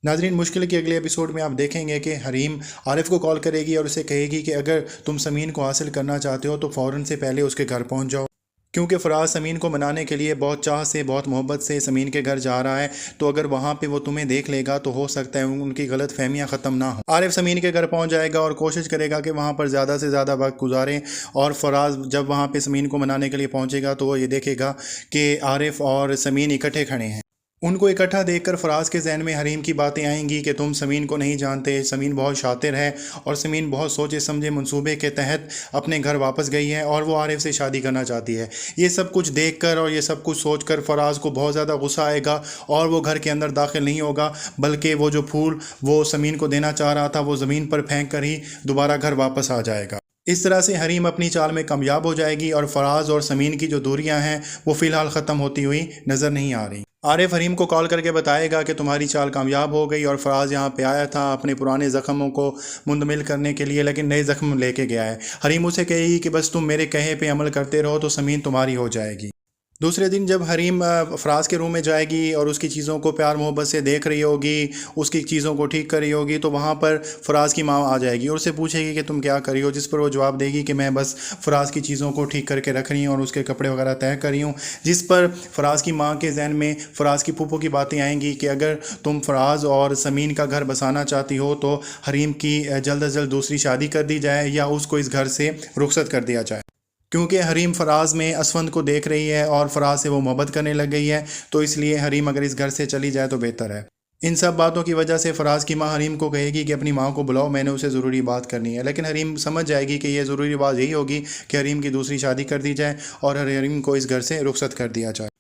ناظرین، مشکل کے اگلے ایپیسوڈ میں آپ دیکھیں گے کہ حریم عارف کو کال کرے گی اور اسے کہے گی کہ اگر تم سمین کو حاصل کرنا چاہتے ہو تو فوراً سے پہلے اس کے گھر پہنچ جاؤ، کیونکہ فراز سمین کو منانے کے لیے بہت چاہ سے بہت محبت سے سمین کے گھر جا رہا ہے، تو اگر وہاں پہ وہ تمہیں دیکھ لے گا تو ہو سکتا ہے ان کی غلط فہمیاں ختم نہ ہوں۔ عارف سمین کے گھر پہنچ جائے گا اور کوشش کرے گا کہ وہاں پر زیادہ سے زیادہ وقت گزاریں، اور فراز جب وہاں پہ سمین کو منانے کے لیے پہنچے گا تو وہ یہ دیکھے گا کہ عارف اور سمین اکٹھے کھڑے ہیں۔ ان کو اکٹھا دیکھ کر فراز کے ذہن میں حریم کی باتیں آئیں گی کہ تم سمین کو نہیں جانتے، سمین بہت شاطر ہے اور سمین بہت سوچے سمجھے منصوبے کے تحت اپنے گھر واپس گئی ہے اور وہ عارف سے شادی کرنا چاہتی ہے۔ یہ سب کچھ دیکھ کر اور یہ سب کچھ سوچ کر فراز کو بہت زیادہ غصہ آئے گا اور وہ گھر کے اندر داخل نہیں ہوگا، بلکہ وہ جو پھول وہ سمین کو دینا چاہ رہا تھا وہ زمین پر پھینک کر ہی دوبارہ گھر واپس آ جائے گا۔ اس طرح سے حریم اپنی چال میں کامیاب ہو جائے گی اور فراز اور سمین کی جو دوریاں ہیں وہ فی الحال ختم ہوتی ہوئی نظر نہیں آ رہی۔ عارف حریم کو کال کر کے بتائے گا کہ تمہاری چال کامیاب ہو گئی اور فراز یہاں پہ آیا تھا اپنے پرانے زخموں کو مندمل کرنے کے لیے، لیکن نئے زخم لے کے گیا ہے۔ حریم اسے کہے گی کہ بس تم میرے کہے پہ عمل کرتے رہو تو سمین تمہاری ہو جائے گی۔ دوسرے دن جب حریم فراز کے روم میں جائے گی اور اس کی چیزوں کو پیار محبت سے دیکھ رہی ہوگی، اس کی چیزوں کو ٹھیک کر رہی ہوگی، تو وہاں پر فراز کی ماں آ جائے گی اور اسے پوچھے گی کہ تم کیا کر رہی ہو، جس پر وہ جواب دے گی کہ میں بس فراز کی چیزوں کو ٹھیک کر کے رکھ رہی ہوں اور اس کے کپڑے وغیرہ طے کر رہی ہوں، جس پر فراز کی ماں کے ذہن میں فراز کی پھوپھو کی باتیں آئیں گی کہ اگر تم فراز اور سمین کا گھر بسانا چاہتی ہو تو حریم کی جلد از جلد دوسری شادی کر دی جائے یا اس کو اس گھر سے رخصت کر دیا جائے، کیونکہ حریم فراز میں اسفند کو دیکھ رہی ہے اور فراز سے وہ محبت کرنے لگ گئی ہے، تو اس لیے حریم اگر اس گھر سے چلی جائے تو بہتر ہے۔ ان سب باتوں کی وجہ سے فراز کی ماں حریم کو کہے گی کہ اپنی ماں کو بلاؤ، میں نے اسے ضروری بات کرنی ہے، لیکن حریم سمجھ جائے گی کہ یہ ضروری بات یہی ہوگی کہ حریم کی دوسری شادی کر دی جائے اور حریم کو اس گھر سے رخصت کر دیا جائے۔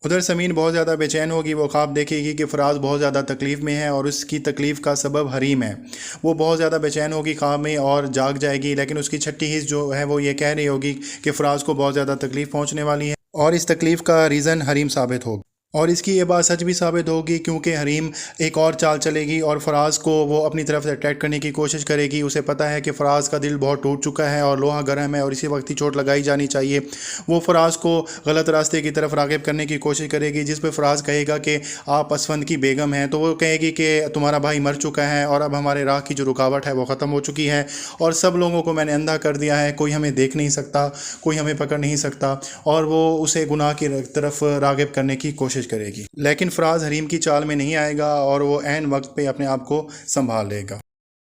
ادھر سمین بہت زیادہ بے چین ہوگی، وہ خواب دیکھے گی کہ فراز بہت زیادہ تکلیف میں ہے اور اس کی تکلیف کا سبب حریم ہے۔ وہ بہت زیادہ بے چین ہوگی خواب میں اور جاگ جائے گی، لیکن اس کی چھٹی حص جو ہے وہ یہ کہہ رہی ہوگی کہ فراز کو بہت زیادہ تکلیف پہنچنے والی ہے اور اس تکلیف کا ریزن حریم ثابت ہوگا، اور اس کی یہ بات سچ بھی ثابت ہوگی کیونکہ حریم ایک اور چال چلے گی اور فراز کو وہ اپنی طرف سے اٹریکٹ کرنے کی کوشش کرے گی۔ اسے پتہ ہے کہ فراز کا دل بہت ٹوٹ چکا ہے اور لوہا گرم ہے اور اسی وقت ہی چوٹ لگائی جانی چاہیے۔ وہ فراز کو غلط راستے کی طرف راغب کرنے کی کوشش کرے گی، جس پہ فراز کہے گا کہ آپ اسفند کی بیگم ہیں، تو وہ کہے گی کہ تمہارا بھائی مر چکا ہے اور اب ہمارے راہ کی جو رکاوٹ ہے وہ ختم ہو چکی ہے اور سب لوگوں کو میں نے اندھا کر دیا ہے، کوئی ہمیں دیکھ نہیں سکتا، کوئی ہمیں پکڑ نہیں سکتا، اور وہ اسے گناہ کی طرف راغب کرنے کی کوشش کرے گی۔ لیکن فراز حریم کی چال میں نہیں آئے گا اور وہ عین وقت پہ اپنے آپ کو سنبھال لے گا۔